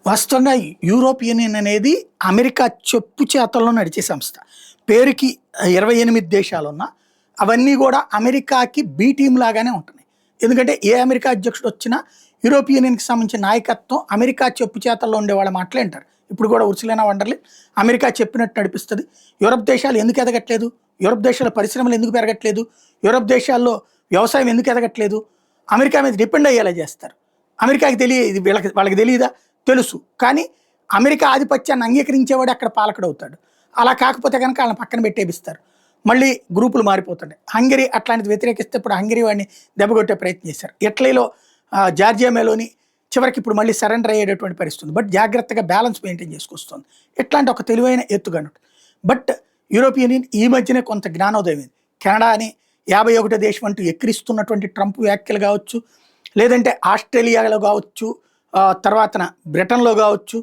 వాస్తవంగా Europe union అనేది America చెప్పు చేతల్లో నడిచే సంస్థ. పేరుకి 28 దేశాలున్నా అవన్నీ కూడా అమెరికాకి బి టీమ్ లాగానే ఉంటున్నాయి. ఎందుకంటే ఏ అమెరికా అధ్యక్షుడు వచ్చినా యూరోప్ యూనియన్‌కి సంబంధించిన నాయకత్వం అమెరికా చెప్పు చేతల్లో ఉండేవాళ్ళ మాటలే వింటారు. ఇప్పుడు కూడా ఉర్సులీనా వాన్ డెర్ లెయెన్ అమెరికా చెప్పినట్టు నడిపిస్తది. యూరప్ దేశాలు ఎందుకు ఎదగట్లేదు? యూరప్ దేశాల పరిశ్రమలు ఎందుకు పెరగట్లేదు? యూరప్ దేశాల్లో వ్యవసాయం ఎందుకు ఎదగట్లేదు? అమెరికా మీద డిపెండ్ అయ్యేలా చేస్తారు. అమెరికాకి ఇది వాళ్ళకి తెలీదా? తెలుసు. కానీ అమెరికా ఆధిపత్యాన్ని అంగీకరించేవాడు అక్కడ పాలకుడవుతాడు. అలా కాకపోతే గనక ఆళ్ళని పక్కన పెట్టేపిస్తారు. మళ్ళీ గ్రూపులు మారిపోతుంటాయి. హంగరీ అట్లాంటిది వ్యతిరేకిస్తే ఇప్పుడు హంగరీ వాడిని దెబ్బకొట్టే ప్రయత్నం చేశారు. ఇటలీలో జార్జియా మెలోని చివరికి ఇప్పుడు మళ్ళీ సరెండర్ అయ్యేటటువంటి పరిస్థితి ఉంది. బట్ జాగ్రత్తగా బ్యాలెన్స్ మెయింటైన్ చేసుకొస్తుంది. ఇట్లాంటి ఒక తెలివైన ఎత్తుగనుడు. బట్ యూరోపియన్ యూనియన్ ఈ మధ్యనే కొంత జ్ఞానోదయం అయింది. కెనడా అని 51 దేశం అంటూ ఎక్కిరిస్తున్నటువంటి ట్రంప్ వ్యాఖ్యలు కావచ్చు, లేదంటే ఆస్ట్రేలియాలో కావచ్చు, తర్వాతన బ్రిటన్‌లో కావచ్చు,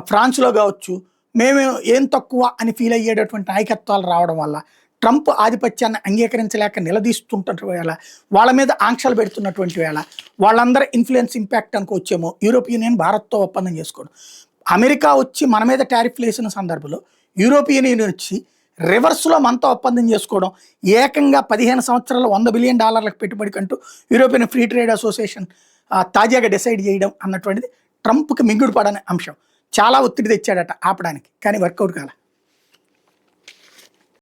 ఫ్రాన్స్‌లో కావచ్చు, మేము ఏం తక్కువ అని ఫీల్ అయ్యేటటువంటి నాయకత్వాలు రావడం వల్ల ట్రంప్ ఆధిపత్యాన్ని అంగీకరించలేక నిలదీస్తుంటున్న వేళ, వాళ్ళ మీద ఆంక్షలు పెడుతున్నటువంటి వేళ, వాళ్ళందరి ఇన్‌ఫ్లుయెన్స్ ఇంపాక్ట్ అనుకోవచ్చేమో యూరోప్ యూనియన్ భారత్‌తో ఒప్పందం చేసుకోవడం. అమెరికా వచ్చి మన మీద టారిఫ్లు వేసిన సందర్భంలో యూరోపియన్ యూనియన్ వచ్చి రివర్స్‌లో మనతో ఒప్పందం చేసుకోవడం, ఏకంగా 15 సంవత్సరాల్లో $100 బిలియన్ పెట్టుబడి కంటూ యూరోపియన్ ఫ్రీ ట్రేడ్ అసోసియేషన్ తాజాగా డిసైడ్ చేయడం అన్నటువంటిది ట్రంప్‌కి మింగుడు పడని అంశం. చాలా ఒత్తిడి తెచ్చాడట ఆపడానికి. కానీ వర్కౌట్ కాల.